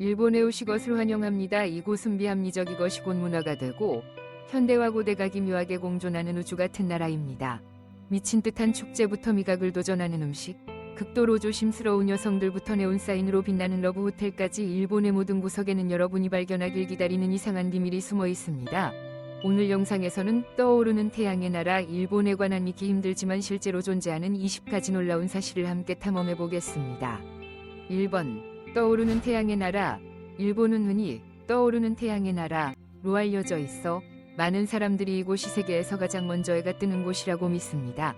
일본에 오시 것을 환영합니다. 이곳은 비합리적 이것이 곧 문화가 되고 현대와 고대가 기묘하게 공존하는 우주 같은 나라입니다. 미친 듯한 축제부터 미각을 도전하는 음식, 극도로 조심스러운 여성들부터 네온사인으로 빛나는 러브 호텔까지 일본의 모든 구석에는 여러분이 발견하길 기다리는 이상한 비밀이 숨어 있습니다. 오늘 영상에서는 떠오르는 태양의 나라 일본에 관한 믿기 힘들지만 실제로 존재하는 20가지 놀라운 사실을 함께 탐험해 보겠습니다. 1번. 떠오르는 태양의 나라. 일본은 흔히 떠오르는 태양의 나라로 알려져 있어 많은 사람들이 이곳이 세계에서 가장 먼저 해가 뜨는 곳이라고 믿습니다.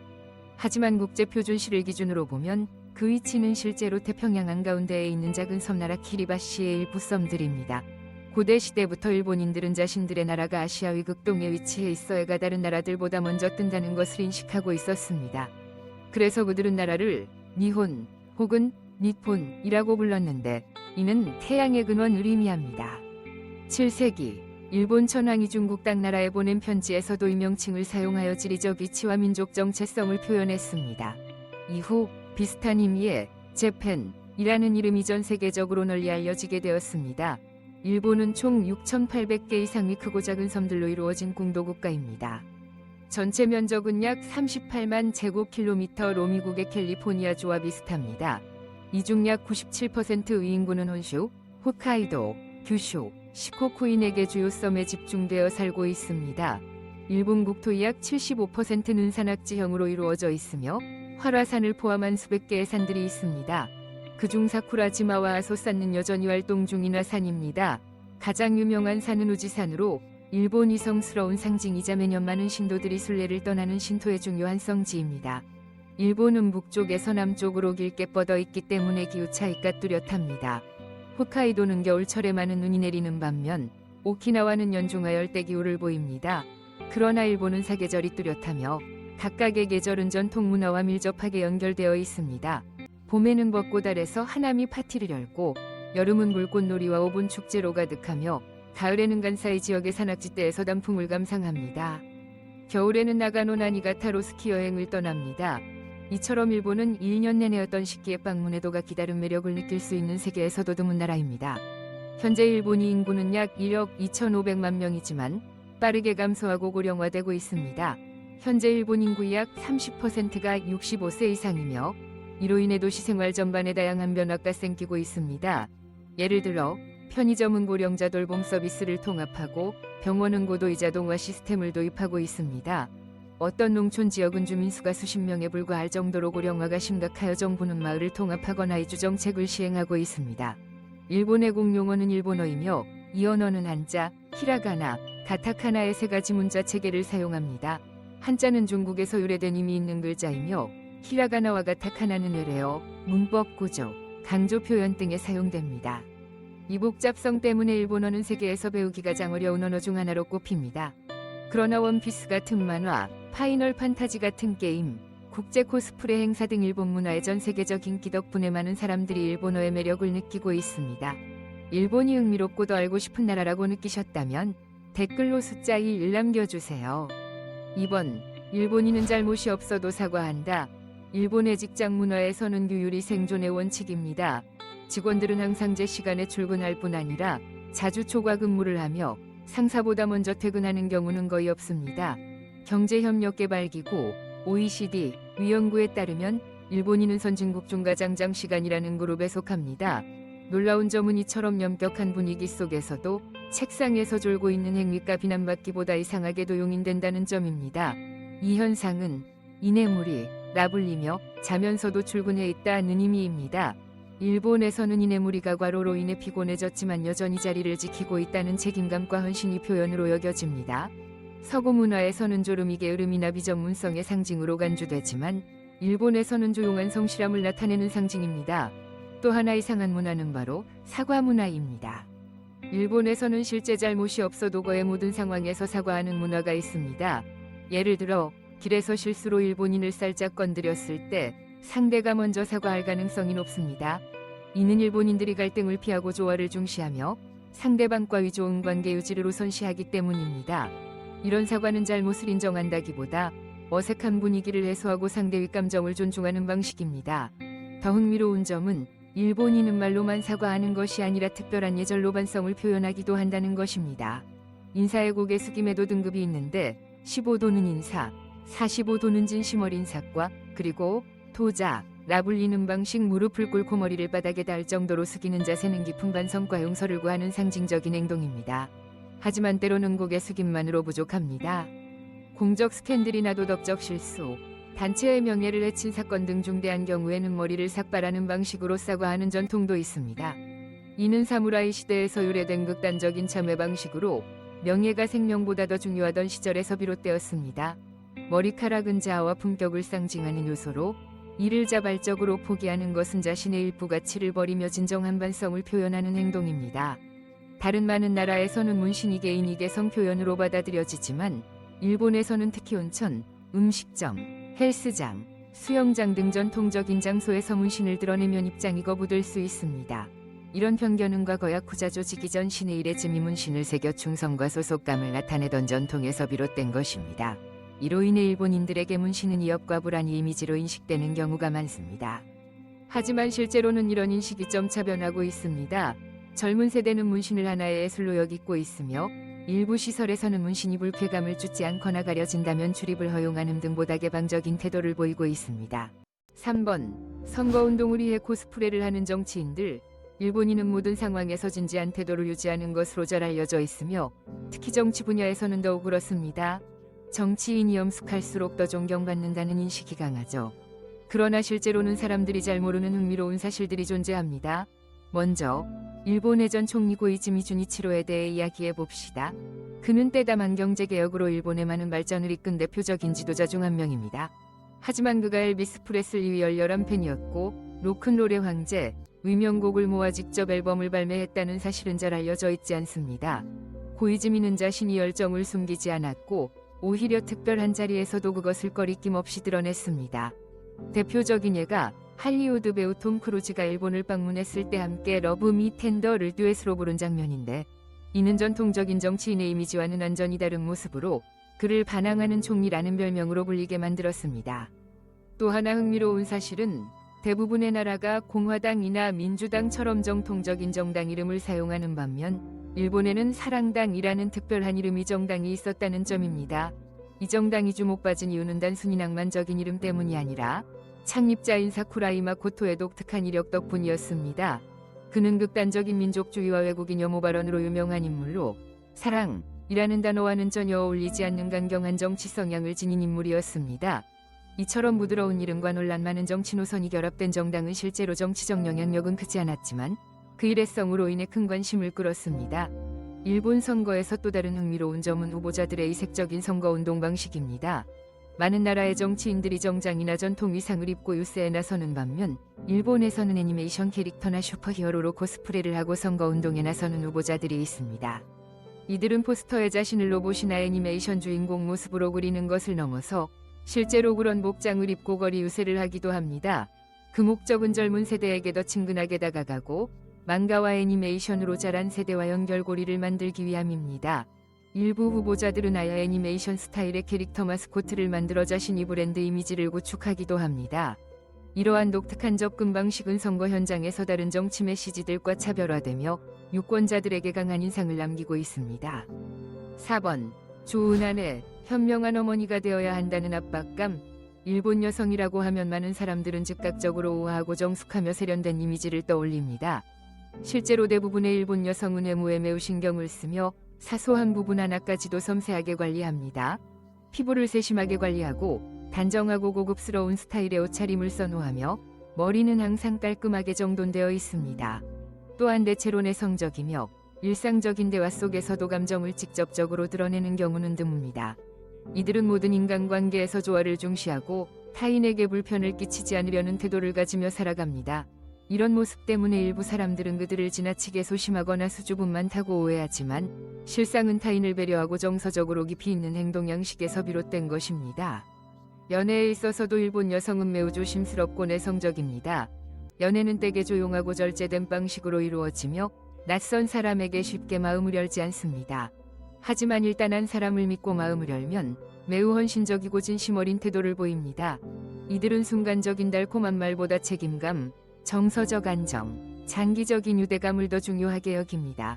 하지만 국제표준시를 기준으로 보면 그 위치는 실제로 태평양 한가운데에 있는 작은 섬나라 키리바시의 일부 섬들입니다. 고대 시대부터 일본인들은 자신들의 나라가 아시아 위극동에 위치해 있어 해가 다른 나라들보다 먼저 뜬다는 것을 인식하고 있었습니다. 그래서 그들은 나라를 니혼 혹은 니폰이라고 불렀는데 이는 태양의 근원을 의미합니다. 7세기 일본 천황이 중국 당나라에 보낸 편지에서도 이 명칭을 사용하여 지리적 위치와 민족 정체성을 표현했습니다. 이후 비슷한 의미의 재팬이라는 이름이 전 세계적으로 널리 알려지게 되었습니다. 일본은 총 6,800개 이상의 크고 작은 섬들로 이루어진 공도국가입니다. 전체 면적은 약 38만 제곱킬로미터로 미국의 캘리포니아주와 비슷합니다. 이 중 약 97%의 인구는 혼슈, 홋카이도, 규슈, 시코쿠이 4개 주요 섬에 집중되어 살고 있습니다. 일본 국토의 약 75%는 산악지형으로 이루어져 있으며 활화산을 포함한 수백 개의 산들이 있습니다. 그중 사쿠라지마와 아소산은 여전히 활동 중인 산입니다. 가장 유명한 산은 우지산으로 일본 이성스러운 상징이자 매년 많은 신도들이 순례를 떠나는 신토의 중요한 성지입니다. 일본은 북쪽에서 남쪽으로 길게 뻗어 있기 때문에 기후 차이가 뚜렷합니다. 홋카이도는 겨울철에 많은 눈이 내리는 반면 오키나와는 연중하 열대기후를 보입니다. 그러나 일본은 사계절이 뚜렷하며 각각의 계절은 전통 문화와 밀접하게 연결되어 있습니다. 봄에는 벚꽃 아래서 하나미 파티를 열고 여름은 불꽃놀이와 오분 축제로 가득하며 가을에는 간사이 지역의 산악지대에서 단풍을 감상합니다. 겨울에는 나가노 나니가타로 스키 여행을 떠납니다. 이처럼 일본은 1년 내내 어떤 시기에 방문해도 가 기다린 매력을 느낄 수 있는 세계에서도 드문 나라입니다. 현재 일본이 인구는 약 1억 2,500만 명이지만 빠르게 감소하고 고령화되고 있습니다. 현재 일본 인구의 약 30%가 65세 이상이며 이로 인해 도시 생활 전반에 다양한 변화가 생기고 있습니다. 예를 들어 편의점은 고령자 돌봄 서비스를 통합하고 병원은 고도의 자동화 시스템을 도입하고 있습니다. 어떤 농촌 지역은 주민수가 수십 명에 불과할 정도로 고령화가 심각하여 정부는 마을을 통합하거나 이주 정책을 시행하고 있습니다. 일본의 공용어는 일본어이며 이 언어는 한자, 히라가나, 가타카나의 3가지 문자 체계를 사용합니다. 한자는 중국에서 유래된 의미 있는 글자이며 히라가나와 가타카나는 외래어, 문법 구조, 강조 표현 등에 사용됩니다. 이 복잡성 때문에 일본어는 세계에서 배우기가 가장 어려운 언어 중 하나로 꼽힙니다. 그러나 원피스 같은 만화, 파이널 판타지 같은 게임, 국제 코스프레 행사 등 일본 문화의 전 세계적 인기 덕분에 많은 사람들이 일본어의 매력을 느끼고 있습니다. 일본이 흥미롭고 더 알고 싶은 나라라고 느끼셨다면 댓글로 숫자 1 남겨주세요. 2번. 일본인은 잘못이 없어도 사과한다. 일본의 직장 문화에서는 규율이 생존의 원칙입니다. 직원들은 항상 제 시간에 출근할 뿐 아니라 자주 초과 근무를 하며 상사보다 먼저 퇴근하는 경우는 거의 없습니다. 경제협력개발기구 OECD 위연구에 따르면 일본인은 선진국 중 가장 장시간이라는 그룹에 속합니다. 놀라운 점은 이처럼 엄격한 분위기 속에서도 책상에서 졸고 있는 행위가 비난받기보다 이상하게도 용인된다는 점입니다. 이 현상은 이내물이 나불리며 자면서도 출근해 있다는 의미입니다. 일본에서는 이내무리가 과로로 인해 피곤해졌지만 여전히 자리를 지키고 있다는 책임감과 헌신이 표현으로 여겨집니다. 서구 문화에서는 졸음이 게으름이나 비전문성의 상징으로 간주되지만 일본에서는 조용한 성실함을 나타내는 상징입니다. 또 하나 이상한 문화는 바로 사과 문화입니다. 일본에서는 실제 잘못이 없어도 거의 모든 상황에서 사과하는 문화가 있습니다. 예를 들어 길에서 실수로 일본인을 살짝 건드렸을 때 상대가 먼저 사과할 가능성이 높습니다. 이는 일본인들이 갈등을 피하고 조화를 중시하며 상대방과의 좋은 관계 유지를 우선시하기 때문입니다. 이런 사과는 잘못을 인정한다기보다 어색한 분위기를 해소하고 상대의 감정을 존중하는 방식입니다. 더 흥미로운 점은 일본인은 말로만 사과하는 것이 아니라 특별한 예절 노반성을 표현하기도 한다는 것입니다. 인사의 고개 숙임에도 등급이 있는데 15도는 인사, 45도는 진심어린 인사과 그리고 도자라 불리는 방식 무릎을 꿇고 머리를 바닥에 닿을 정도로 숙이는 자세는 깊은 반성과 용서를 구하는 상징적인 행동입니다. 하지만 때로는 고개 숙임만으로 부족합니다. 공적 스캔들이나 도덕적 실수, 단체의 명예를 해친 사건 등 중대한 경우에는 머리를 삭발하는 방식으로 사과하는 전통도 있습니다. 이는 사무라이 시대에서 유래된 극단적인 참회 방식으로 명예가 생명보다 더 중요하던 시절에서 비롯되었습니다. 머리카락은 자아와 품격을 상징하는 요소로 이를 자발적으로 포기하는 것은 자신의 일부 가치를 버리며 진정한 반성을 표현하는 행동입니다. 다른 많은 나라에서는 문신이 개인이 개성 표현으로 받아들여지지만 일본에서는 특히 온천, 음식점, 헬스장, 수영장 등 전통적인 장소에서 문신을 드러내면 입장이 거부될 수 있습니다. 이런 편견은 과거 야쿠자 조직 이전 신의일에 문신을 새겨 충성과 소속감을 나타내던 전통에서 비롯된 것입니다. 이로 인해 일본인들에게 문신은 위협과 불안의 이미지로 인식되는 경우가 많습니다. 하지만 실제로는 이런 인식이 점차 변하고 있습니다. 젊은 세대는 문신을 하나의 예술로 여기고 있으며 일부 시설에서는 문신이 불쾌감을 주지 않거나 가려진다면 출입을 허용하는 등 보다 개방적인 태도를 보이고 있습니다. 3번. 선거운동을 위해 코스프레를 하는 정치인들. 일본인은 모든 상황에서 진지한 태도를 유지하는 것으로 잘 알려져 있으며 특히 정치 분야에서는 더욱 그렇습니다. 정치인이 엄숙할수록 더 존경받는다는 인식이 강하죠. 그러나 실제로는 사람들이 잘 모르는 흥미로운 사실들이 존재합니다. 먼저 일본의 전 총리 고이즈미 주니치로에 대해 이야기해 봅시다. 그는 때담한 경제개혁으로 일본의 많은 발전을 이끈 대표적인 지도자 중 한 명입니다. 하지만 그가 엘비스 프레슬리의 열렬한 팬이었고 로큰롤의 황제, 위명곡을 모아 직접 앨범을 발매했다는 사실은 잘 알려져 있지 않습니다. 고이즈미는 자신이 열정을 숨기지 않았고 오히려 특별한 자리에서도 그것을 꺼리낌 없이 드러냈습니다. 대표적인 예가 할리우드 배우 톰 크루즈가 일본을 방문했을 때 함께 러브 미 텐더를 듀엣으로 부른 장면인데 이는 전통적인 정치인의 이미지와는 완전히 다른 모습으로 그를 반항하는 총리라는 별명으로 불리게 만들었습니다. 또 하나 흥미로운 사실은 대부분의 나라가 공화당이나 민주당처럼 정통적인 정당 이름을 사용하는 반면 일본에는 사랑당이라는 특별한 이름의 정당이 있었다는 점입니다. 이 정당이 주목받은 이유는 단순히 낭만적인 이름 때문이 아니라 창립자인 사쿠라이 마코토의 독특한 이력 덕분이었습니다. 그는 극단적인 민족주의와 외국인 혐오 발언으로 유명한 인물로 사랑이라는 단어와는 전혀 어울리지 않는 강경한 정치 성향을 지닌 인물이었습니다. 이처럼 부드러운 이름과 논란 많은 정치 노선이 결합된 정당은 실제로 정치적 영향력은 크지 않았지만 그 일회성으로 인해 큰 관심을 끌었습니다. 일본 선거에서 또 다른 흥미로운 점은 후보자들의 이색적인 선거운동 방식입니다. 많은 나라의 정치인들이 정장이나 전통 의상을 입고 유세에 나서는 반면 일본에서는 애니메이션 캐릭터나 슈퍼히어로로 코스프레를 하고 선거운동에 나서는 후보자들이 있습니다. 이들은 포스터에 자신을 로봇이나 애니메이션 주인공 모습으로 그리는 것을 넘어서 실제로 그런 복장을 입고 거리 유세를 하기도 합니다. 그 목적은 젊은 세대에게 더 친근하게 다가가고 망가와 애니메이션으로 자란 세대와 연결고리를 만들기 위함입니다. 일부 후보자들은 아예 애니메이션 스타일의 캐릭터 마스코트를 만들어 자신이 브랜드 이미지를 구축하기도 합니다. 이러한 독특한 접근 방식은 선거 현장에서 다른 정치 메시지들과 차별화되며 유권자들에게 강한 인상을 남기고 있습니다. 4번. 좋은 아내, 현명한 어머니가 되어야 한다는 압박감. 일본 여성이라고 하면 많은 사람들은 즉각적으로 우아하고 정숙하며 세련된 이미지를 떠올립니다. 실제로 대부분의 일본 여성은 외모에 매우 신경을 쓰며 사소한 부분 하나까지도 섬세하게 관리합니다. 피부를 세심하게 관리하고 단정하고 고급스러운 스타일의 옷차림을 선호하며 머리는 항상 깔끔하게 정돈되어 있습니다. 또한 대체로 내성적이며 일상적인 대화 속에서도 감정을 직접적으로 드러내는 경우는 드뭅니다. 이들은 모든 인간관계에서 조화를 중시하고 타인에게 불편을 끼치지 않으려는 태도를 가지며 살아갑니다. 이런 모습 때문에 일부 사람들은 그들을 지나치게 소심하거나 수줍음 많다고 오해하지만 실상은 타인을 배려하고 정서적으로 깊이 있는 행동 양식에서 비롯된 것입니다. 연애에 있어서도 일본 여성은 매우 조심스럽고 내성적입니다. 연애는 때게 조용하고 절제된 방식으로 이루어지며 낯선 사람에게 쉽게 마음을 열지 않습니다. 하지만 일단 한 사람을 믿고 마음을 열면 매우 헌신적이고 진심 어린 태도를 보입니다. 이들은 순간적인 달콤한 말보다 책임감, 정서적 안정, 장기적인 유대감을 더 중요하게 여깁니다.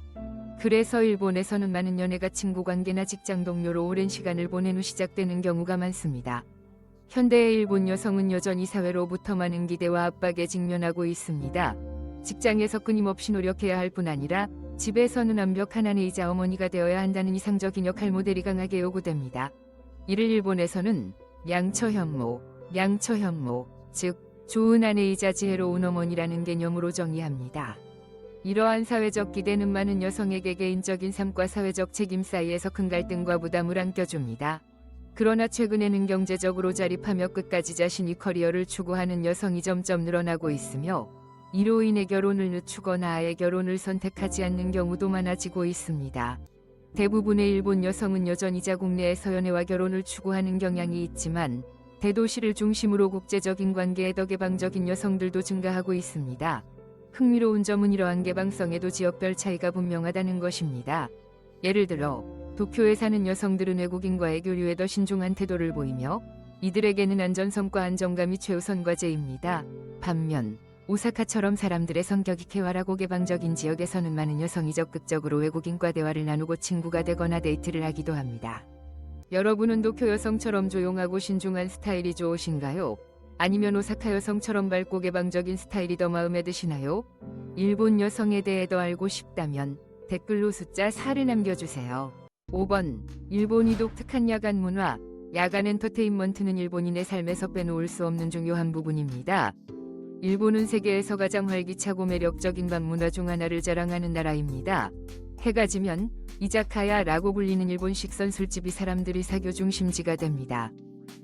그래서 일본에서는 많은 연애가 친구 관계나 직장 동료로 오랜 시간을 보낸 후 시작되는 경우가 많습니다. 현대의 일본 여성은 여전히 사회로부터 많은 기대와 압박에 직면하고 있습니다. 직장에서 끊임없이 노력해야 할 뿐 아니라 집에서는 완벽한 아내이자 어머니가 되어야 한다는 이상적인 역할 모델이 강하게 요구됩니다. 이를 일본에서는 양처현모, 즉 좋은 아내이자 지혜로운 어머니라는 개념으로 정의합니다. 이러한 사회적 기대는 많은 여성에게 개인적인 삶과 사회적 책임 사이에서 큰 갈등과 부담을 안겨줍니다. 그러나 최근에는 경제적으로 자립하며 끝까지 자신이 커리어를 추구하는 여성이 점점 늘어나고 있으며 이로 인해 결혼을 늦추거나 아예 결혼을 선택하지 않는 경우도 많아지고 있습니다. 대부분의 일본 여성은 여전히 자국 내에서 연애와 결혼을 추구하는 경향이 있지만 대도시를 중심으로 국제적인 관계에 더 개방적인 여성들도 증가하고 있습니다. 흥미로운 점은 이러한 개방성에도 지역별 차이가 분명하다는 것입니다. 예를 들어 도쿄에 사는 여성들은 외국인과의 교류에 더 신중한 태도를 보이며 이들에게는 안전성과 안정감이 최우선 과제입니다. 반면 오사카처럼 사람들의 성격이 쾌활하고 개방적인 지역에서는 많은 여성이 적극적으로 외국인과 대화를 나누고 친구가 되거나 데이트를 하기도 합니다. 여러분은 도쿄 여성처럼 조용하고 신중한 스타일이 좋으신가요? 아니면 오사카 여성처럼 밝고 개방적인 스타일이 더 마음에 드시나요? 일본 여성에 대해 더 알고 싶다면 댓글로 숫자 4를 남겨주세요. 5번. 일본이 독특한 야간 문화. 야간 엔터테인먼트는 일본인의 삶에서 빼놓을 수 없는 중요한 부분입니다. 일본은 세계에서 가장 활기차고 매력적인 밤 문화 중 하나를 자랑하는 나라입니다. 해가 지면 이자카야라고 불리는 일본식 선술집이 사람들의 사교 중심지가 됩니다.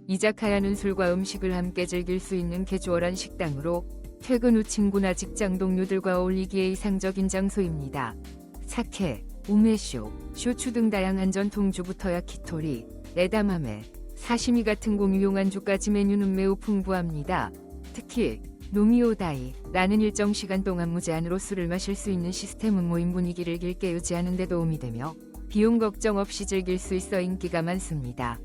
이자카야는 술과 음식을 함께 즐길 수 있는 캐주얼한 식당으로 퇴근 후 친구나 직장 동료들과 어울리기에 이상적인 장소입니다. 사케, 우메쇼, 쇼추 등 다양한 전통주부터 야키토리, 에다마메, 사시미 같은 공유용한 주까지 메뉴는 매우 풍부합니다. 특히 노미오다이라는 일정 시간 동안 무제한으로 술을 마실 수 있는 시스템은 모임 분위기를 길게 유지하는 데 도움이 되며 비용 걱정 없이 즐길 수 있어 인기가 많습니다.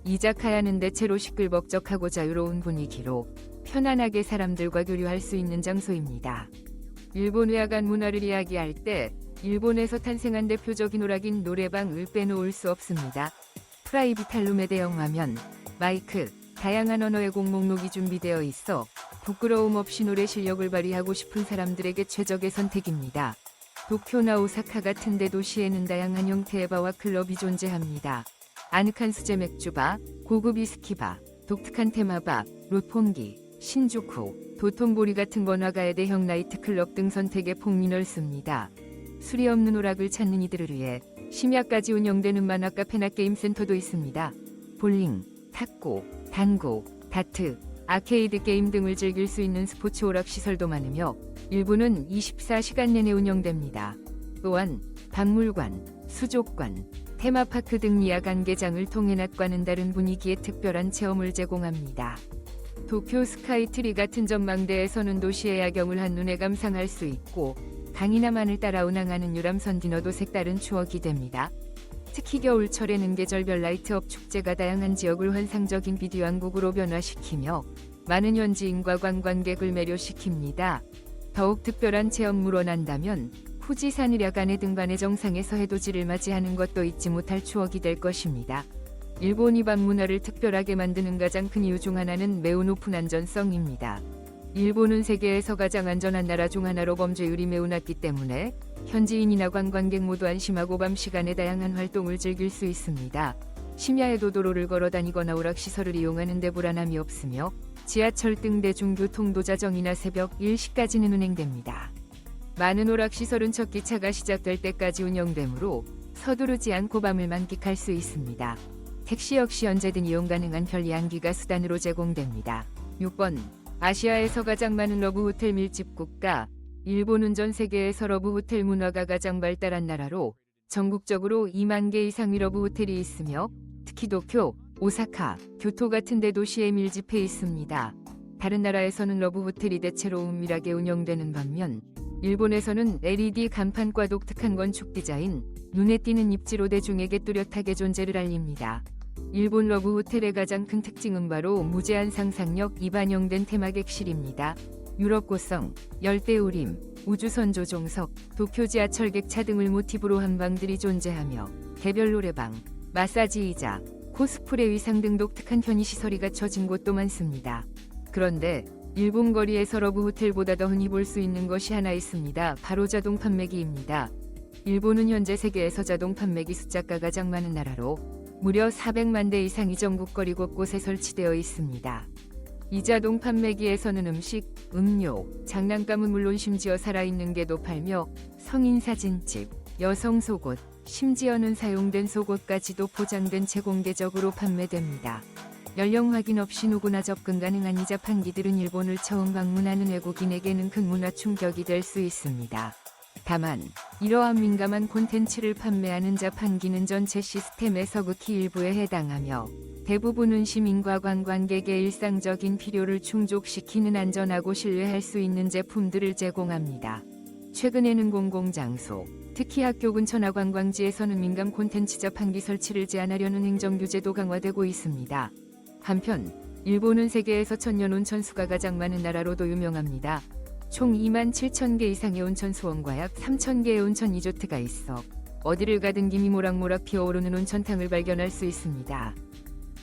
이자카야는 대체로 시끌벅적하고 자유로운 분위기로 편안하게 사람들과 교류할 수 있는 장소입니다. 일본 야간 문화를 이야기할 때 일본에서 탄생한 대표적인 오락인 노래방을 빼놓을 수 없습니다. 프라이빗한 룸에 대형 화면, 마이크, 다양한 언어의 곡 목록이 준비되어 있어 부끄러움 없이 노래 실력을 발휘하고 싶은 사람들에게 최적의 선택입니다. 도쿄나 오사카 같은 대도시에는 다양한 형태의 바와 클럽이 존재합니다. 아늑한 수제 맥주바, 고급 위스키바, 독특한 테마바, 롯폰기, 신주쿠, 도톤보리 같은 번화가의 대형 나이트클럽 등 선택의 폭이 넓습니다. 술이 없는 오락을 찾는 이들을 위해 심야까지 운영되는 만화 카페나 게임 센터도 있습니다. 볼링, 탁구, 당구, 다트, 아케이드 게임 등을 즐길 수 있는 스포츠 오락 시설도 많으며 일부는 24시간 내내 운영됩니다. 또한 박물관, 수족관, 테마파크 등 야간 개장을 통해 낮과는 다른 분위기의 특별한 체험을 제공합니다. 도쿄 스카이트리 같은 전망대에서는 도시의 야경을 한눈에 감상할 수 있고 강이나 만을 따라 운항하는 유람선 디너도 색다른 추억이 됩니다. 특히 겨울철에는 계절별 라이트업 축제가 다양한 지역을 환상적인 비디오 왕국으로 변화시키며 많은 현지인과 관광객을 매료시킵니다. 더욱 특별한 체험을 원한다면 후지산을 야간의 등반의 정상에서 해돋이를 맞이하는 것도 잊지 못할 추억이 될 것입니다. 일본이 밤 문화를 특별하게 만드는 가장 큰 이유 중 하나는 매우 높은 안전성입니다. 일본은 세계에서 가장 안전한 나라 중 하나로 범죄율이 매우 낮기 때문에 현지인이나 관광객 모두 안심하고 밤 시간에 다양한 활동을 즐길 수 있습니다. 심야에도 도로를 걸어 다니거나 오락시설을 이용하는 데 불안함이 없으며 지하철 등 대중교통도 자정이나 새벽 1시까지는 운행됩니다. 많은 오락시설은 첫 기차가 시작될 때까지 운영되므로 서두르지 않고 밤을 만끽할 수 있습니다. 택시 역시 언제든 이용 가능한 편리한 기가 수단으로 제공됩니다. 6번. 아시아에서 가장 많은 러브호텔 밀집 국가. 일본은 전 세계에서 러브호텔 문화가 가장 발달한 나라로 전국적으로 2만 개 이상의 러브호텔이 있으며 특히 도쿄, 오사카, 교토 같은 대도시에 밀집해 있습니다. 다른 나라에서는 러브호텔이 대체로 은밀하게 운영되는 반면 일본에서는 LED 간판과 독특한 건축 디자인, 눈에 띄는 입지로 대중에게 뚜렷하게 존재를 알립니다. 일본 러브호텔의 가장 큰 특징은 바로 무제한 상상력이 반영된 테마객실입니다. 유럽 고성, 열대우림, 우주선 조종석, 도쿄 지하철 객차 등을 모티브로 한 방들이 존재하며 개별 노래방, 마사지 의자, 코스프레 의상 등 독특한 편의시설이 갖춰진 곳도 많습니다. 그런데 일본 거리에서 러브 호텔보다 더 흔히 볼 수 있는 것이 하나 있습니다. 바로 자동 판매기입니다. 일본은 현재 세계에서 자동 판매기 숫자가 가장 많은 나라로 무려 400만 대 이상이 전국 거리 곳곳에 설치되어 있습니다. 이 자동 판매기에서는 음식, 음료, 장난감은 물론 심지어 살아있는 개도 팔며 성인 사진집, 여성 속옷, 심지어는 사용된 속옷까지도 포장된 채 공개적으로 판매됩니다. 연령 확인 없이 누구나 접근 가능한 이 자판기들은 일본을 처음 방문하는 외국인에게는 큰 문화 충격이 될 수 있습니다. 다만 이러한 민감한 콘텐츠를 판매하는 자판기는 전체 시스템에서 극히 일부에 해당하며 대부분은 시민과 관광객의 일상적인 필요를 충족시키는 안전하고 신뢰할 수 있는 제품들을 제공합니다. 최근에는 공공장소, 특히 학교 근처나 관광지에서는 민감 콘텐츠 자판기 설치를 제한하려는 행정규제도 강화되고 있습니다. 한편 일본은 세계에서 천년 온천수가 가장 많은 나라로도 유명합니다. 총 2만 7천 개 이상의 온천수원과 약 3천 개의 온천 리조트가 있어 어디를 가든 김이 모락모락 피어오르는 온천탕을 발견할 수 있습니다.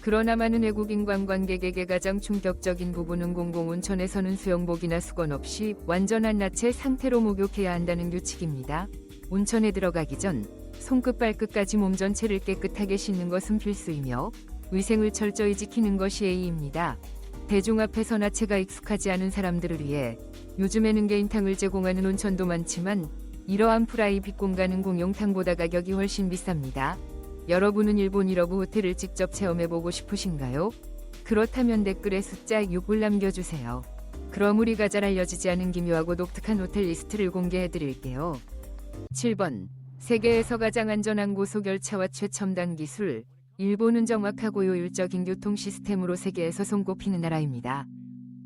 그러나 많은 외국인 관광객에게 가장 충격적인 부분은 공공온천에서는 수영복이나 수건 없이 완전한 나체 상태로 목욕해야 한다는 규칙입니다. 온천에 들어가기 전 손끝 발끝까지 몸 전체를 깨끗하게 씻는 것은 필수이며 위생을 철저히 지키는 것이 예의입니다. 대중 앞에서 나체가 익숙하지 않은 사람들을 위해 요즘에는 개인탕을 제공하는 온천도 많지만 이러한 프라이빗 공간은 공용탕보다 가격이 훨씬 비쌉니다. 여러분은 일본 러브 호텔을 직접 체험해보고 싶으신가요? 그렇다면 댓글에 숫자 6을 남겨주세요. 그럼 우리가 잘 알려지지 않은 기묘하고 독특한 호텔 리스트를 공개해드릴게요. 7번. 세계에서 가장 안전한 고속열차와 최첨단 기술. 일본은 정확하고 효율적인 교통 시스템으로 세계에서 손꼽히는 나라입니다.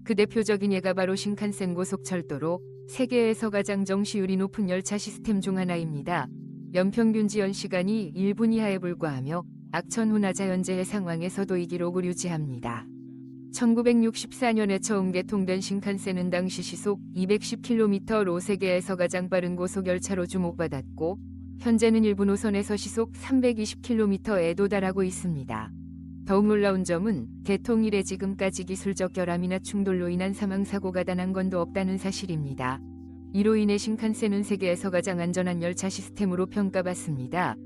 그 대표적인 예가 바로 신칸센 고속철도로 세계에서 가장 정시율이 높은 열차 시스템 중 하나입니다. 연평균 지연 시간이 1분 이하에 불과하며 악천 후나 자연재해 상황에서도 이 기록을 유지합니다. 1964년에 처음 개통된 신칸센은 당시 시속 210km로 세계에서 가장 빠른 고속열차로 주목받았고 현재는 일부 노선에서 시속 320km에 도달하고 있습니다. 더욱 놀라운 점은 개통 이래 지금까지 기술적 결함이나 충돌로 인한 사망사고가 단 한 건도 없다는 사실입니다. 이로 인해 신칸센은 세계에서 가장 안전한 열차 시스템으로 평가받습니다.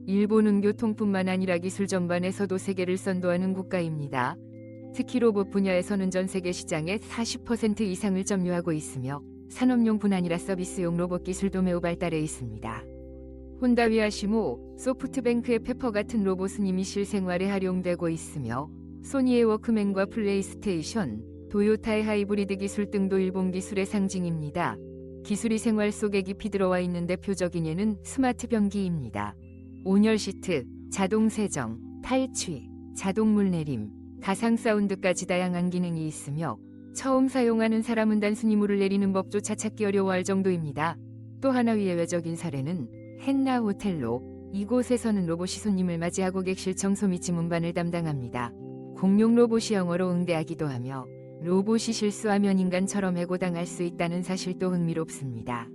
일본은 교통뿐만 아니라 기술 전반에서도 세계를 선도하는 국가입니다. 특히 로봇 분야에서는 전 세계 시장의 40% 이상을 점유하고 있으며 산업용뿐 아니라 서비스용 로봇 기술도 매우 발달해 있습니다. 혼다 위아시모, 소프트뱅크의 페퍼 같은 로봇은 이미 실생활에 활용되고 있으며 소니의 워크맨과 플레이스테이션, 도요타의 하이브리드 기술 등도 일본 기술의 상징입니다. 기술이 생활 속에 깊이 들어와 있는 대표적인 예는 스마트 변기입니다. 온열 시트, 자동 세정, 탈취, 자동 물내림, 가상 사운드까지 다양한 기능이 있으며 처음 사용하는 사람은 단순히 물을 내리는 법조차 찾기 어려워할 정도입니다. 또 하나 예외적인 사례는 헨나 호텔로 이곳에서는 로봇이 손님을 맞이하고 객실 청소 및 지문반을 담당합니다. 공용 로봇이 영어로 응대하기도 하며 로봇이 실수하면 인간처럼 해고당할 수 있다는 사실도 흥미롭습니다.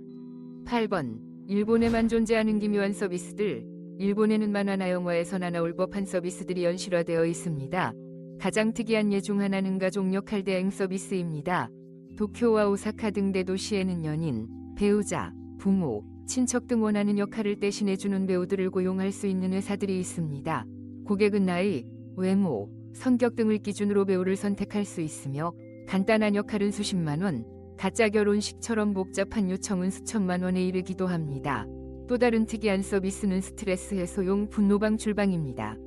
8번. 일본에만 존재하는 기묘한 서비스들. 일본에는 만화나 영화에서나 나올 법한 서비스들이 연실화되어 있습니다. 가장 특이한 예 중 하나는 가족 역할 대행 서비스입니다. 도쿄와 오사카 등 대도시에는 연인, 배우자, 부모, 친척 등 원하는 역할을 대신해주는 배우들을 고용할 수 있는 회사들이 있습니다. 고객은 나이, 외모, 성격 등을 기준으로 배우를 선택할 수 있으며 간단한 역할은 수십만 원, 가짜 결혼식처럼 복잡한 요청은 수천만 원에 이르기도 합니다. 또 다른 특이한 서비스는 스트레스 해소용 분노 방출방입니다.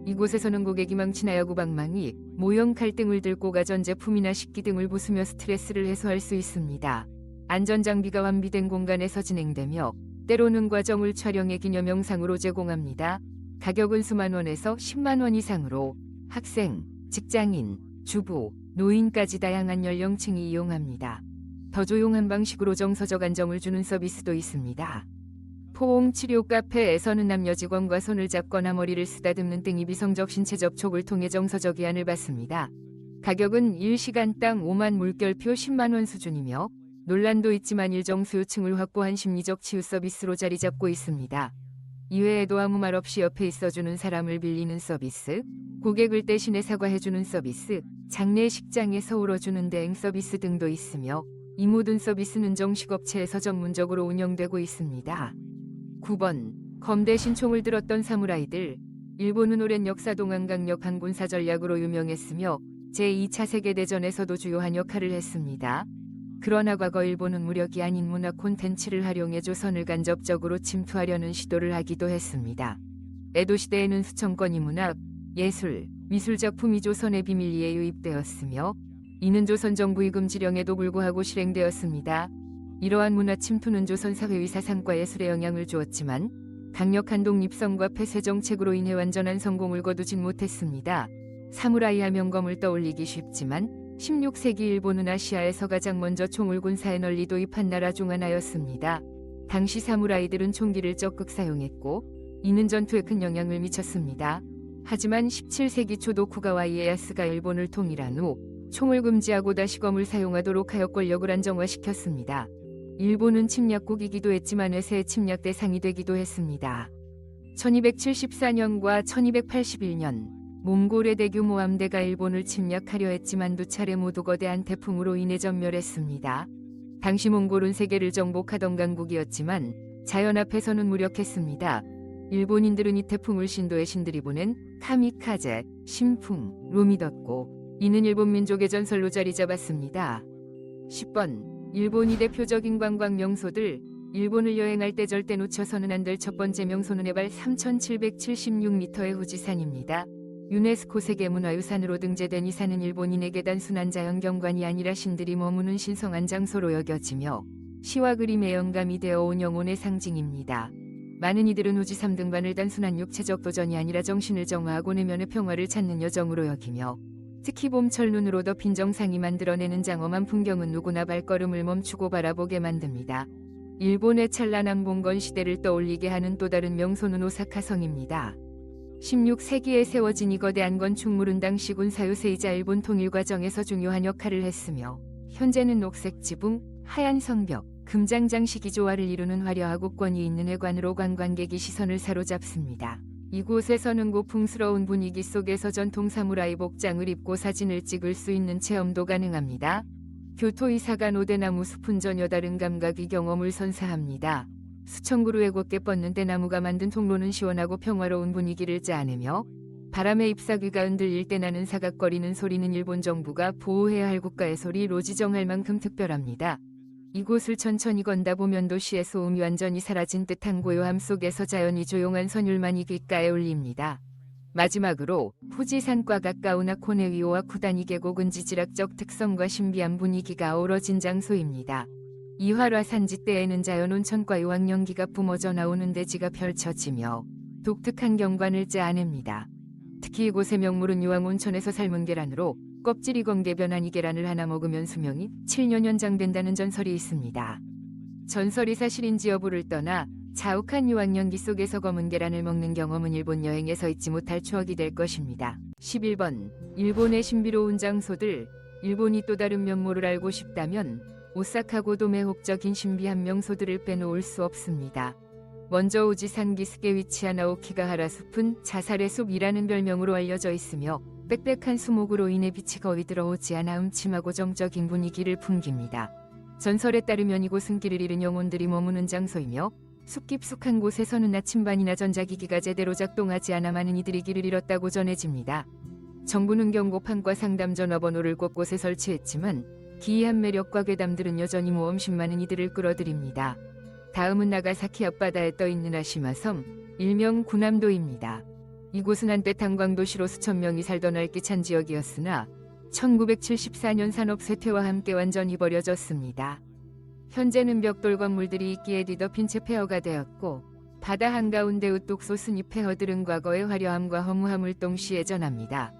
이곳에서는 고객이 망치나 야구방망이, 모형 칼등을 들고 가전제품이나 식기 등을 부수며 스트레스를 해소할 수 있습니다. 안전장비가 완비된 공간에서 진행되며 때로는 과정을 촬영해 기념 영상으로 제공합니다. 가격은 수만 원에서 10만 원 이상으로 학생, 직장인, 주부, 노인까지 다양한 연령층이 이용합니다. 더 조용한 방식으로 정서적 안정을 주는 서비스도 있습니다. 포옹 치료 카페에서는 남녀 직원과 손을 잡거나 머리를 쓰다듬는 등 이비성적 신체 접촉을 통해 정서적 위안을 받습니다. 가격은 1시간당 5만 물결표 10만 원 수준이며 논란도 있지만 일정 수요층을 확보한 심리적 치유 서비스로 자리 잡고 있습니다. 이외에도 아무 말 없이 옆에 있어주는 사람을 빌리는 서비스, 고객을 대신해 사과해주는 서비스, 장례식장에서 울어주는 대행 서비스 등도 있으며 이 모든 서비스는 정식 업체에서 전문적으로 운영되고 있습니다. 9번. 검 대신 총을 들었던 사무라이들. 일본은 오랜 역사 동안 강력 항군사 전략으로 유명했으며 제2차 세계대전에서도 주요한 역할을 했습니다. 그러나 과거 일본은 무력이 아닌 문화 콘텐츠를 활용해 조선을 간접적으로 침투하려는 시도를 하기도 했습니다. 에도 시대에는 수천 건의 문학, 예술, 미술작품이 조선의 비밀리에 유입되었으며 이는 조선 정부의 금지령에도 불구하고 실행되었습니다. 이러한 문화 침투는 조선 사회의 사상과 예술에 영향을 주었지만 강력한 독립성과 폐쇄 정책으로 인해 완전한 성공을 거두진 못했습니다. 사무라이 하면 검을 떠올리기 쉽지만 16세기 일본은 아시아에서 가장 먼저 총을 군사에 널리 도입한 나라 중 하나였습니다. 당시 사무라이들은 총기를 적극 사용했고 이는 전투에 큰 영향을 미쳤습니다. 하지만 17세기 초 도쿠가와 이에야스가 일본을 통일한 후 총을 금지하고 다시 검을 사용하도록 하여 권력을 안정화시켰습니다. 일본은 침략국이기도 했지만 외세의 침략 대상이 되기도 했습니다. 1274년과 1281년 몽골의 대규모 함대가 일본을 침략하려 했지만 두 차례 모두 거대한 태풍으로 인해 전멸했습니다. 당시 몽골은 세계를 정복하던 강국이었지만 자연 앞에서는 무력했습니다. 일본인들은 이 태풍을 신도의 신들이 보낸 카미카제, 신풍로 믿었고 이는 일본 민족의 전설로 자리 잡았습니다. 10번. 일본이 대표적인 관광 명소들. 일본을 여행할 때 절대 놓쳐서는 안 될 첫 번째 명소는 해발 3776m의 후지산입니다. 유네스코 세계문화유산으로 등재된 이 산은 일본인에게 단순한 자연경관이 아니라 신들이 머무는 신성한 장소로 여겨지며 시와 그림의 영감이 되어 온 영혼의 상징입니다. 많은 이들은 후지산 등반을 단순한 육체적 도전이 아니라 정신을 정화하고 내면의 평화를 찾는 여정으로 여기며 특히 봄철 눈으로 덮인 정상이 만들어내는 장엄한 풍경은 누구나 발걸음을 멈추고 바라보게 만듭니다. 일본의 찬란한 봉건 시대를 떠올리게 하는 또 다른 명소는 오사카성입니다. 16세기에 세워진 이 거대한 건축물은 당시 군사요새이자 일본 통일 과정에서 중요한 역할을 했으며 현재는 녹색 지붕, 하얀 성벽, 금장 장식이 조화를 이루는 화려하고 권위 있는 외관으로 관광객이 시선을 사로잡습니다. 이곳에서는 고풍스러운 분위기 속에서 전통 사무라이 복장을 입고 사진을 찍을 수 있는 체험도 가능합니다. 교토이사가 노대나무 숲은 전혀 다른 감각의 경험을 선사합니다. 수천 그루의 곱게 뻗는 대나무가 만든 통로는 시원하고 평화로운 분위기를 짜내며 바람에 잎사귀가 흔들릴 때 나는 사각거리는 소리는 일본 정부가 보호해야 할 국가의 소리로 지정할 만큼 특별합니다. 이곳을 천천히 걷다 보면 도시의 소음이 완전히 사라진 듯한 고요함 속에서 자연이 조용한 선율만이 귓가에 울립니다. 마지막으로 후지산과 가까운 하코네위오와 쿠다니 계곡은 지질학적 특성과 신비한 분위기가 어우러진 장소입니다. 이 활화산지 때에는 자연 온천과 유황연기가 뿜어져 나오는 대지가 펼쳐지며 독특한 경관을 짜냅니다. 특히 이곳의 명물은 유황온천에서 삶은 계란으로 껍질이 검게 변한 이 계란을 하나 먹으면 수명이 7년 연장된다는 전설이 있습니다. 전설이 사실인지 여부를 떠나 자욱한 유황연기 속에서 검은 계란을 먹는 경험은 일본 여행에서 잊지 못할 추억이 될 것입니다. 11번. 일본의 신비로운 장소들. 일본이 또 다른 면모를 알고 싶다면 오사카 고도의 혹적인 신비한 명소들을 빼놓을 수 없습니다. 먼저 우지산 기슭에 위치한 아오키가하라 숲은 자살의 숲이라는 별명으로 알려져 있으며 빽빽한 수목으로 인해 빛이 거의 들어오지 않아 음침하고 정적인 분위기를 풍깁니다. 전설에 따르면 이곳은 길을 잃은 영혼들이 머무는 장소이며 숲 깊숙한 곳에서는 나침반이나 전자기기가 제대로 작동하지 않아 많은 이들이 길을 잃었다고 전해집니다. 정부는 경고판과 상담 전화번호를 곳곳에 설치했지만 기이한 매력과 괴담들은 여전히 모험심 많은 이들을 끌어들입니다. 다음은 나가사키 앞바다에 떠있는 아시마섬, 일명 구남도입니다. 이곳은 한때 탄광도시로 수천 명이 살던 활기찬 지역이었으나 1974년 산업 쇠퇴와 함께 완전히 버려졌습니다. 현재는 벽돌 건물들이 있기에 뒤덮인 채 폐허가 되었고 바다 한가운데 우뚝 솟은 이 폐허들은 과거의 화려함과 허무함을 동시에 전합니다.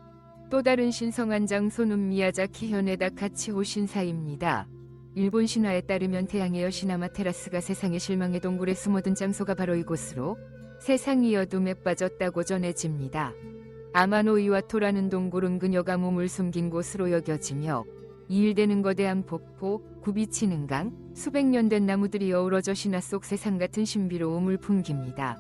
또 다른 신성한 장소는 미야자키 현에다카치 호신사입니다. 일본 신화에 따르면 태양의 여신 아마테라스가 세상의 실망의 동굴에 숨어든 장소가 바로 이곳으로 세상이 어둠에 빠졌다고 전해집니다. 아마노이와토라는 동굴은 그녀가 몸을 숨긴 곳으로 여겨지며 이일되는 거대한 폭포, 굽이치는 강, 수백 년 된 나무들이 어우러져 신화 속 세상 같은 신비로움을 풍깁니다.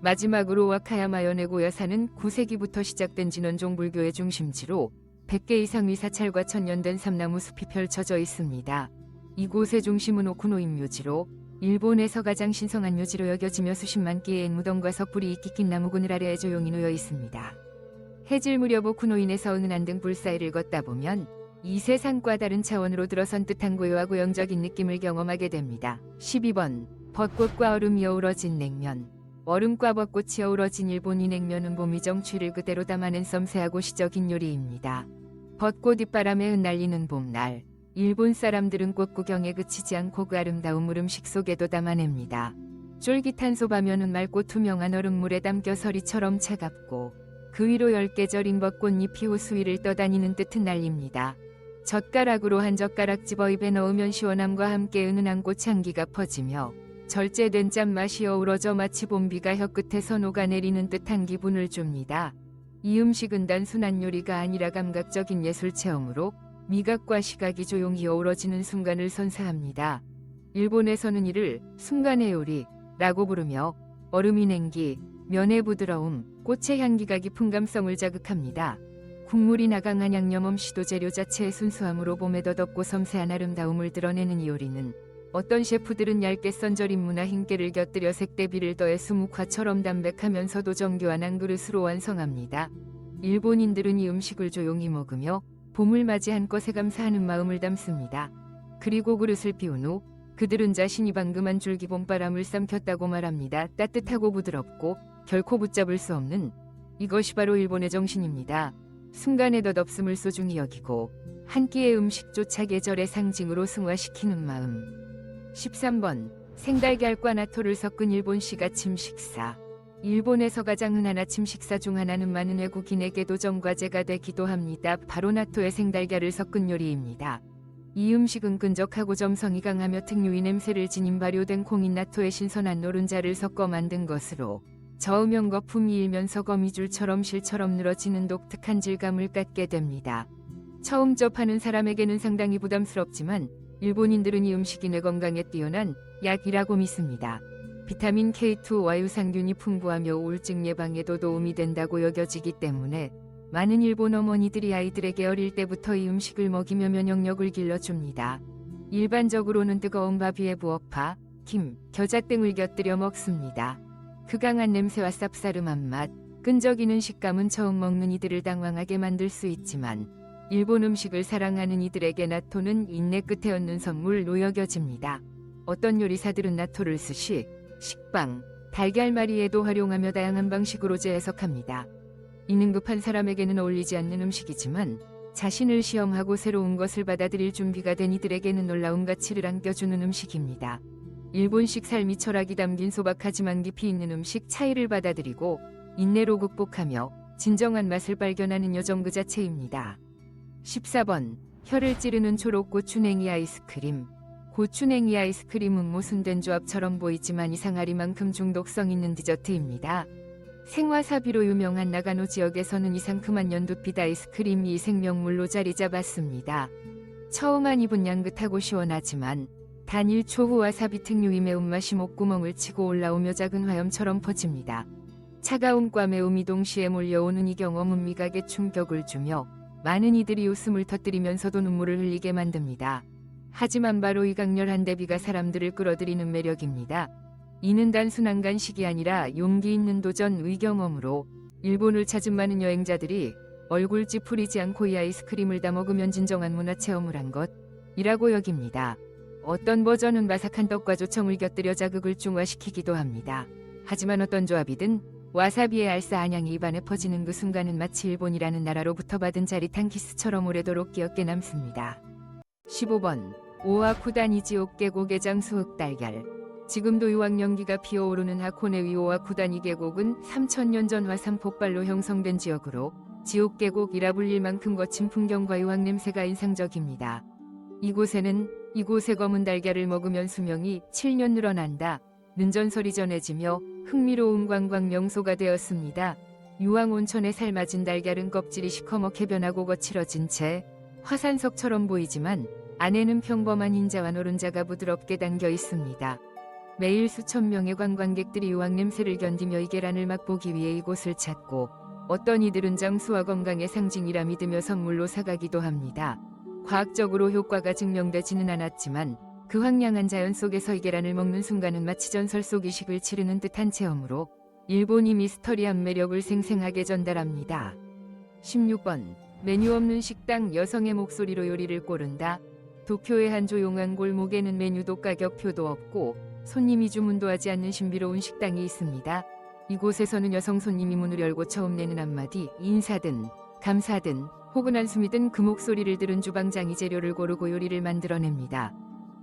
마지막으로 와카야마 연해고야사는 9세기부터 시작된 진원종 불교의 중심지로 100개 이상의 사찰과 천년된 삼나무 숲이 펼쳐져 있습니다. 이곳의 중심은 오쿠노인 묘지로 일본에서 가장 신성한 묘지로 여겨지며 수십만 개의 무덤과 석불이 익히 낀 나무 그늘 아래에 조용히 놓여 있습니다. 해질 무렵 오쿠노인에서 은은한 등불 사이를 걷다 보면 이 세상과 다른 차원으로 들어선 듯한 고요하고 영적인 느낌을 경험하게 됩니다. 12번 벚꽃과 얼음이 어우러진 냉면. 얼음과 벚꽃이 어우러진 일본이 냉면은 봄이 정취를 그대로 담아낸 섬세하고 시적인 요리입니다. 벚꽃 잎바람에 흩날리는 봄날, 일본 사람들은 꽃 구경에 그치지 않고 그 아름다움을 음식 속에도 담아냅니다. 쫄깃한 소바면은 맑고 투명한 얼음물에 담겨 서리처럼 차갑고 그 위로 10개 절인 벚꽃잎이 호수 위를 떠다니는 듯 흩날립니다. 젓가락으로 한 젓가락 집어 입에 넣으면 시원함과 함께 은은한 꽃향기가 퍼지며 절제된 짠맛이 어우러져 마치 봄비가 혀끝에서 녹아내리는 듯한 기분을 줍니다. 이 음식은 단순한 요리가 아니라 감각적인 예술체험으로 미각과 시각이 조용히 어우러지는 순간을 선사합니다. 일본에서는 이를 순간의 요리라고 부르며 얼음이 냉기, 면의 부드러움, 꽃의 향기가 깊은 감성을 자극합니다. 국물이 나강한 양념 없이도 재료 자체의 순수함으로 봄에 더덥고 섬세한 아름다움을 드러내는 이 요리는 어떤 셰프들은 얇게 썬 절임무나 흰깨를 곁들여 색대비를 더해 수묵화처럼 담백하면서도 정교한 한 그릇으로 완성합니다. 일본인들은 이 음식을 조용히 먹으며 봄을 맞이한 것에 감사하는 마음을 담습니다. 그리고 그릇을 비운 후 그들은 자신이 방금 한 줄기 봄바람을 삼켰다고 말합니다. 따뜻하고 부드럽고 결코 붙잡을 수 없는 이것이 바로 일본의 정신입니다. 순간의 덧없음을 소중히 여기고 한 끼의 음식조차 계절의 상징으로 승화시키는 마음. 13번 생달걀과 나토를 섞은 일본식 아침 식사. 일본에서 가장 흔한 아침 식사 중 하나는 많은 외국인에게도 정과제가 되기도 합니다. 바로 나토에 생달걀을 섞은 요리입니다. 이 음식은 끈적하고 점성이 강하며 특유의 냄새를 지닌 발효된 콩인 나토에 신선한 노른자를 섞어 만든 것으로 저으면 거품이 일면서 거미줄처럼 실처럼 늘어지는 독특한 질감을 갖게 됩니다. 처음 접하는 사람에게는 상당히 부담스럽지만 일본인들은 이 음식이 뇌 건강에 뛰어난 약이라고 믿습니다. 비타민 K2와 유산균이 풍부하며 우울증 예방에도 도움이 된다고 여겨지기 때문에 많은 일본 어머니들이 아이들에게 어릴 때부터 이 음식을 먹이며 면역력을 길러줍니다. 일반적으로는 뜨거운 밥 위에 부엌파, 김, 겨자 등을 곁들여 먹습니다. 그 강한 냄새와 쌉싸름한 맛, 끈적이는 식감은 처음 먹는 이들을 당황하게 만들 수 있지만 일본 음식을 사랑하는 이들에게 나토는 인내 끝에 얻는 선물로 여겨집니다. 어떤 요리사들은 나토를 스시, 식빵, 달걀말이에도 활용하며 다양한 방식으로 재해석합니다. 이 능급한 사람에게는 어울리지 않는 음식이지만 자신을 시험하고 새로운 것을 받아들일 준비가 된 이들에게는 놀라운 가치를 안겨주는 음식입니다. 일본식 삶이 철학이 담긴 소박하지만 깊이 있는 음식 차이를 받아들이고 인내로 극복하며 진정한 맛을 발견하는 여정 그 자체입니다. 14번 혀를 찌르는 초록 고추냉이 아이스크림. 고추냉이 아이스크림은 모순된 조합처럼 보이지만 이상하리만큼 중독성 있는 디저트입니다. 생와사비로 유명한 나가노 지역에서는 이 상큼한 연두빛 아이스크림이 생명물로 자리 잡았습니다. 처음 한 입은 향긋하고 시원하지만 단 1초 후 와사비 특유의 매운맛이 목구멍을 치고 올라오며 작은 화염처럼 퍼집니다. 차가움과 매움이 동시에 몰려오는 이 경험은 미각에 충격을 주며 많은 이들이 웃음을 터뜨리면서도 눈물을 흘리게 만듭니다. 하지만 바로 이 강렬한 대비가 사람들을 끌어들이는 매력입니다. 이는 단순한 간식이 아니라 용기 있는 도전의 경험으로 일본을 찾은 많은 여행자들이 얼굴 찌푸리지 않고 이 아이스크림을 다 먹으면 진정한 문화체험을 한 것이라고 여깁니다. 어떤 버전은 바삭한 떡과 조청을 곁들여 자극을 중화시키기도 합니다. 하지만 어떤 조합이든 와사비의 알싸한 향이 입안에 퍼지는 그 순간은 마치 일본이라는 나라로부터 받은 짜릿한 키스처럼 오래도록 기억에 남습니다. 15번 오아쿠다니 지옥 계곡의 장수 흑달걀. 지금도 유황연기가 피어오르는 하코네위 오아쿠다니 계곡은 3000년 전 화산 폭발로 형성된 지역으로 지옥 계곡이라 불릴 만큼 거친 풍경과 유황 냄새가 인상적입니다. 이곳의 검은 달걀을 먹으면 수명이 7년 늘어난다 는 전설이 전해지며 흥미로운 관광 명소가 되었습니다. 유황온천에 삶아진 달걀은 껍질이 시커멓게 변하고 거칠어진 채 화산석처럼 보이지만 안에는 평범한 흰자와 노른자가 부드럽게 담겨 있습니다. 매일 수천 명의 관광객들이 유황 냄새를 견디며 이 계란을 맛보기 위해 이곳을 찾고 어떤 이들은 장수와 건강의 상징이라 믿으며 선물로 사가기도 합니다. 과학적으로 효과가 증명되지는 않았지만 그 황량한 자연 속에서 이 계란을 먹는 순간은 마치 전설 속 이식을 치르는 듯한 체험으로 일본이 미스터리한 매력을 생생하게 전달합니다. 16번 메뉴 없는 식당 여성의 목소리로 요리를 고른다. 도쿄의 한 조용한 골목에는 메뉴도 가격표도 없고 손님이 주문도 하지 않는 신비로운 식당이 있습니다. 이곳에서는 여성 손님이 문을 열고 처음 내는 한마디, 인사든 감사든 혹은 한숨이든 그 목소리를 들은 주방장이 재료를 고르고 요리를 만들어냅니다.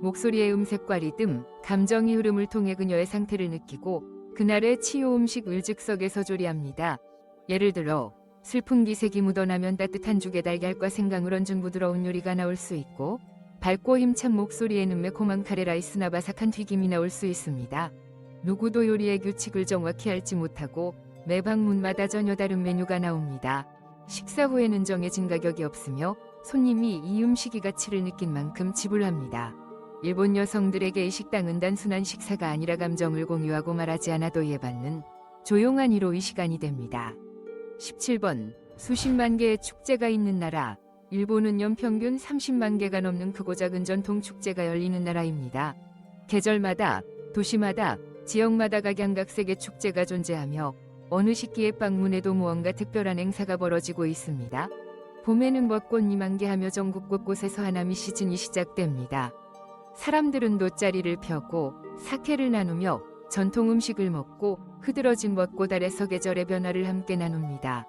목소리의 음색과 리듬, 감정의 흐름을 통해 그녀의 상태를 느끼고 그날의 치유 음식을 즉석에서 조리합니다. 예를 들어 슬픈 기색이 묻어나면 따뜻한 죽에 달걀과 생강을 얹은 부드러운 요리가 나올 수 있고 밝고 힘찬 목소리에는 매콤한 카레라이스나 바삭한 튀김이 나올 수 있습니다. 누구도 요리의 규칙을 정확히 알지 못하고 매 방문마다 전혀 다른 메뉴가 나옵니다. 식사 후에는 정해진 가격이 없으며 손님이 이 음식의 가치를 느낀 만큼 지불합니다. 일본 여성들에게 이 식당은 단순한 식사가 아니라 감정을 공유하고 말하지 않아도 이해받는 조용한 위로의 시간이 됩니다. 17번 수십만 개의 축제가 있는 나라. 일본은 연평균 30만 개가 넘는 크고 작은 전통 축제가 열리는 나라입니다. 계절마다, 도시마다, 지역마다 각양각색의 축제가 존재하며 어느 시기에 방문해도 무언가 특별한 행사가 벌어지고 있습니다. 봄에는 벚꽃이 만개하며 전국 곳곳에서 하나미 시즌이 시작됩니다. 사람들은 돗자리를 펴고 사케를 나누며 전통 음식을 먹고 흐드러진 벚꽃 아래서 계절의 변화를 함께 나눕니다.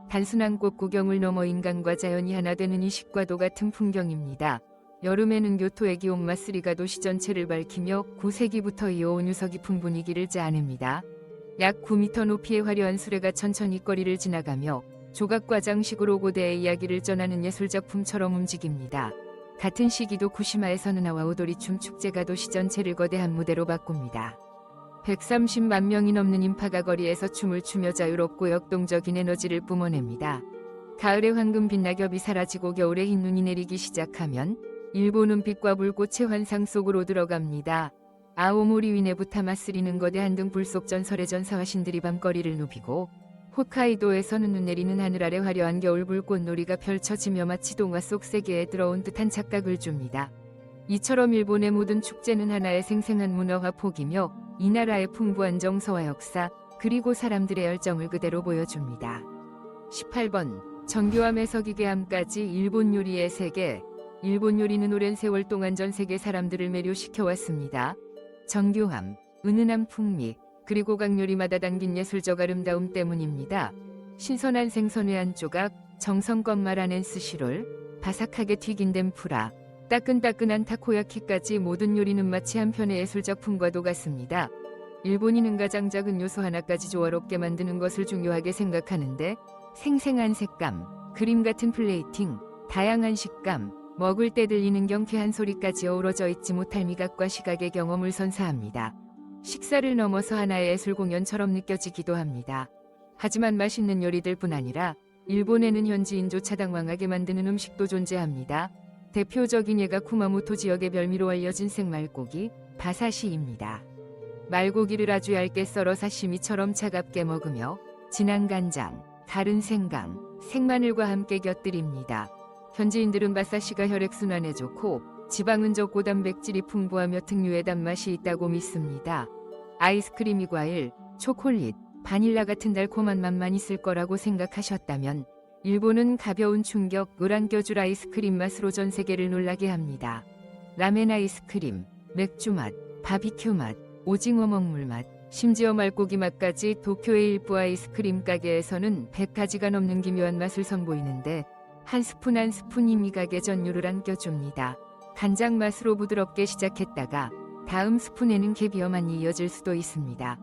단순한 꽃 구경을 넘어 인간과 자연이 하나 되는 이식과도 같은 풍경입니다. 여름에는 교토의 기온마쓰리가 도시 전체를 밝히며 9세기부터 이어온 유서 깊은 분위기를 짜냅니다. 약 9m 높이의 화려한 수레가 천천히 거리를 지나가며 조각과 장식으로 고대의 이야기를 전하는 예술작품처럼 움직입니다. 같은 시기 도쿠시마에서는 아와오도리춤 축제가 도시 전체를 거대한 무대로 바꿉니다. 130만 명이 넘는 인파가 거리에서 춤을 추며 자유롭고 역동적인 에너지를 뿜어냅니다. 가을의 황금빛 낙엽이 사라지고 겨울의 흰 눈이 내리기 시작하면 일본은 빛과 불꽃의 환상 속으로 들어갑니다. 아오모리 위네부타 마쓰리는 거대한 등불 속 전설의 전사와 신들이 밤거리를 누비고 홋카이도에서는 눈 내리는 하늘 아래 화려한 겨울 불꽃놀이가 펼쳐지며 마치 동화 속 세계에 들어온 듯한 착각을 줍니다. 이처럼 일본의 모든 축제는 하나의 생생한 문화화 폭이며 이 나라의 풍부한 정서와 역사 그리고 사람들의 열정을 그대로 보여줍니다. 18번 정교함에서 기괴함까지 일본 요리의 세계. 일본 요리는 오랜 세월 동안 전 세계 사람들을 매료시켜왔습니다. 정교함, 은은한 풍미, 그리고 각 요리마다 담긴 예술적 아름다움 때문입니다. 신선한 생선의 한 조각, 정성껏 말아낸 스시롤, 바삭하게 튀긴 덴푸라, 따끈따끈한 타코야키까지 모든 요리는 마치 한 편의 예술작품과도 같습니다. 일본인은 가장 작은 요소 하나까지 조화롭게 만드는 것을 중요하게 생각하는데 생생한 색감, 그림 같은 플레이팅, 다양한 식감, 먹을 때 들리는 경쾌한 소리까지 어우러져 있지 못할 미각과 시각의 경험을 선사합니다. 식사를 넘어서 하나의 예술 공연처럼 느껴지기도 합니다. 하지만 맛있는 요리들뿐 아니라 일본에는 현지인조차 당황하게 만드는 음식도 존재합니다. 대표적인 예가 쿠마모토 지역의 별미로 알려진 생말고기, 바사시입니다. 말고기를 아주 얇게 썰어 사시미처럼 차갑게 먹으며 진한 간장, 다른 생강, 생마늘과 함께 곁들입니다. 현지인들은 바사시가 혈액순환에 좋고 지방은 적고 단백질이 풍부하며 특유의 단맛이 있다고 믿습니다. 아이스크림이 과일, 초콜릿, 바닐라 같은 달콤한 맛만 있을 거라고 생각하셨다면 일본은 가벼운 충격을 안겨줄 아이스크림 맛으로 전 세계를 놀라게 합니다. 라멘 아이스크림, 맥주 맛, 바비큐 맛, 오징어 먹물 맛, 심지어 말고기 맛까지 도쿄의 일부 아이스크림 가게에서는 100가지가 넘는 기묘한 맛을 선보이는데 한 스푼 한 스푼이 미각의 전율을 안겨줍니다. 간장 맛으로 부드럽게 시작했다가 다음 스푼에는 캐비어만이 이어질 수도 있습니다.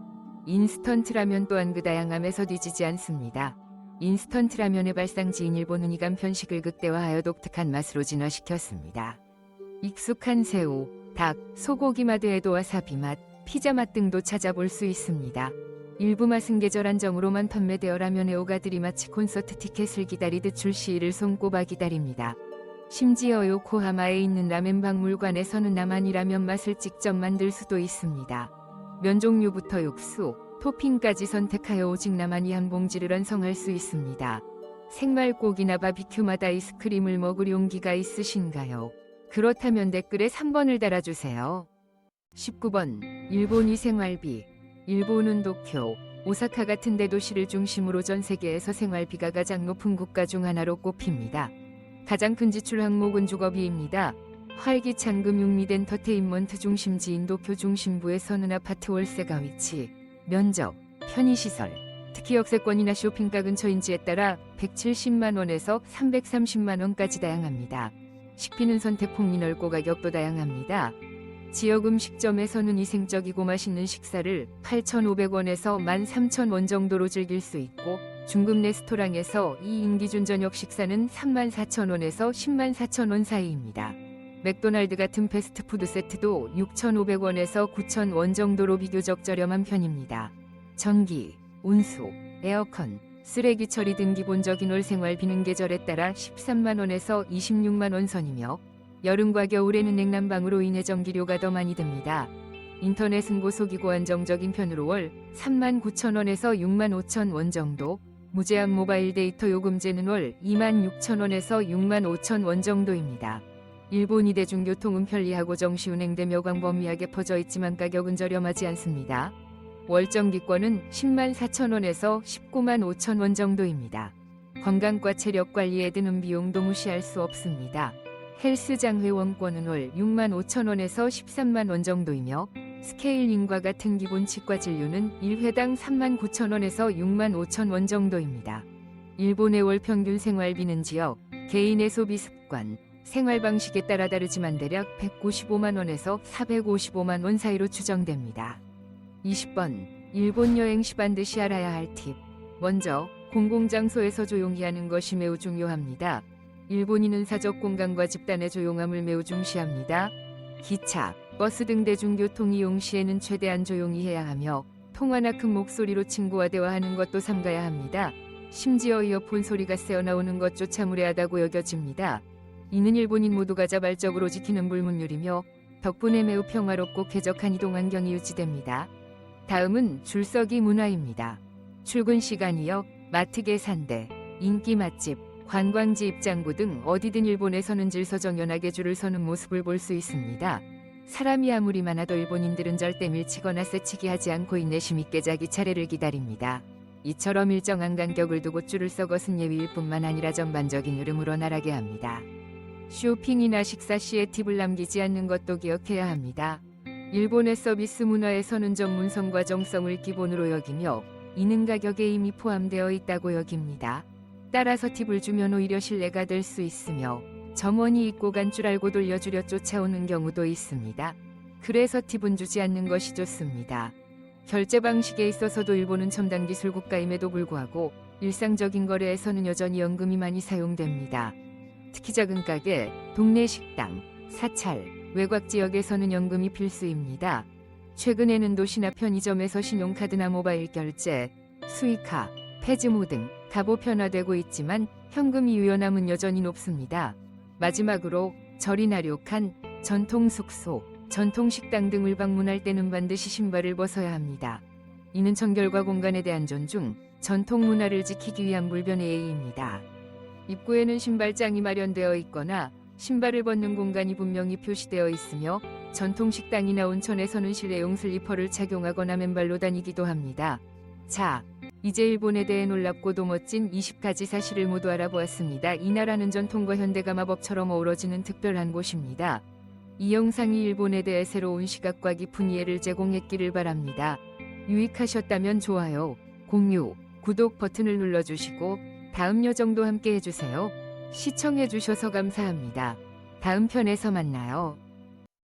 인스턴트 라면 또한 그 다양함에서 뒤지지 않습니다. 인스턴트 라면의 발상지인 일본은 이 간편식을 극대화하여 독특한 맛으로 진화시켰습니다. 익숙한 새우, 닭, 소고기 맛 외에도 와사비 맛, 피자 맛 등도 찾아볼 수 있습니다. 일부 맛은 계절 한정으로만 판매되어 라면의 오가들이 마치 콘서트 티켓을 기다리듯 출시일을 손꼽아 기다립니다. 심지어 요코하마에 있는 라멘 박물관에서는 나만이 라면 맛을 직접 만들 수도 있습니다. 면 종류부터 육수, 토핑까지 선택하여 오직 나만이 한 봉지를 완성할 수 있습니다. 생말고기나 바비큐마다 아이스크림을 먹을 용기가 있으신가요? 그렇다면 댓글에 3번을 달아주세요. 19번. 일본이 생활비. 일본은 도쿄, 오사카 같은 대도시를 중심으로 전 세계에서 생활비가 가장 높은 국가 중 하나로 꼽힙니다. 가장 큰 지출 항목은 주거비입니다. 활기찬 금융 및 엔터테인먼트 중심지인 도쿄 중심부에서는 아파트 월세가 위치, 면적, 편의시설, 특히 역세권이나 쇼핑가 근처인지에 따라 170만 원에서 330만 원까지 다양합니다. 식비는 선택 폭이 넓고 가격도 다양합니다. 지역 음식점에서는 위생적이고 맛있는 식사를 8,500원에서 13,000원 정도로 즐길 수 있고, 중급 레스토랑에서 2인 기준 저녁 식사는 34,000원에서 104,000원 사이입니다. 맥도날드 같은 패스트푸드 세트도 6,500원에서 9,000원 정도로 비교적 저렴한 편입니다. 전기, 온수, 에어컨, 쓰레기 처리 등 기본적인 월 생활비는 계절에 따라 13만 원에서 26만 원 선이며, 여름과 겨울에는 냉난방으로 인해 전기료가 더 많이 듭니다. 인터넷은 고속이고 안정적인 편으로 월 39,000원에서 65,000원 정도, 무제한 모바일 데이터 요금제는 월 26,000원에서 65,000원 정도입니다. 일본이 대중교통은 편리하고 정시운행되며 광범위하게 퍼져 있지만 가격은 저렴하지 않습니다. 월정기권은 104,000원에서 195,000원 정도입니다. 건강과 체력 관리에 드는 비용도 무시할 수 없습니다. 헬스장 회원권은 월 65,000원에서 13만 원 정도이며, 스케일링과 같은 기본 치과 진료는 1회당 39,000원에서 65,000원 정도입니다. 일본의 월 평균 생활비는 지역, 개인의 소비 습관, 생활 방식에 따라 다르지만 대략 195만 원에서 455만 원 사이로 추정됩니다. 20번. 일본 여행 시 반드시 알아야 할 팁. 먼저, 공공장소에서 조용히 하는 것이 매우 중요합니다. 일본인은 사적 공간과 집단의 조용함을 매우 중시합니다. 기차, 버스 등 대중교통 이용 시에는 최대한 조용히 해야 하며, 통화나 큰 목소리로 친구와 대화하는 것도 삼가야 합니다. 심지어 이어폰 소리가 새어나오는 것조차 무례하다고 여겨집니다. 이는 일본인 모두가 자발적으로 지키는 불문율이며, 덕분에 매우 평화롭고 쾌적한 이동 환경이 유지됩니다. 다음은 줄서기 문화입니다. 출근 시간이요, 마트 계산대, 인기 맛집, 관광지 입장구 등 어디든 일본에서는 질서정연하게 줄을 서는 모습을 볼 수 있습니다. 사람이 아무리 많아도 일본인들은 절대 밀치거나 새치기 하지 않고 인내심 있게 자기 차례를 기다립니다. 이처럼 일정한 간격을 두고 줄을 서 것은 예의일 뿐만 아니라 전반적인 흐름으로 나가게 합니다. 쇼핑이나 식사 시에 팁을 남기지 않는 것도 기억해야 합니다. 일본의 서비스 문화에서는 전문성과 정성을 기본으로 여기며, 이는 가격에 이미 포함되어 있다고 여깁니다. 따라서 팁을 주면 오히려 신뢰가 될 수 있으며, 점원이 잊고 간 줄 알고 돌려주려 쫓아오는 경우도 있습니다. 그래서 팁은 주지 않는 것이 좋습니다. 결제 방식에 있어서도 일본은 첨단 기술 국가임에도 불구하고 일상적인 거래에서는 여전히 연금이 많이 사용됩니다. 특히 작은 가게, 동네 식당, 사찰, 외곽 지역에서는 연금이 필수입니다. 최근에는 도시나 편의점에서 신용카드나 모바일 결제, 수이카, 페즈모 등 가보 편화되고 있지만 현금이 유연함은 여전히 높습니다. 마지막으로 절이나 료칸, 전통 숙소, 전통 식당 등을 방문할 때는 반드시 신발을 벗어야 합니다. 이는 청결과 공간에 대한 존중, 전통 문화를 지키기 위한 불변의 예의입니다. 입구에는 신발장이 마련되어 있거나 신발을 벗는 공간이 분명히 표시되어 있으며, 전통 식당이나 온천에서는 실내용 슬리퍼를 착용하거나 맨발로 다니기도 합니다. 자, 이제 일본에 대해 놀랍고도 멋진 20가지 사실을 모두 알아보았습니다. 이 나라는 전통과 현대가 마법처럼 어우러지는 특별한 곳입니다. 이 영상이 일본에 대해 새로운 시각과 깊은 이해를 제공했기를 바랍니다. 유익하셨다면 좋아요, 공유, 구독 버튼을 눌러주시고 다음 여정도 함께 해주세요. 시청해주셔서 감사합니다. 다음 편에서 만나요.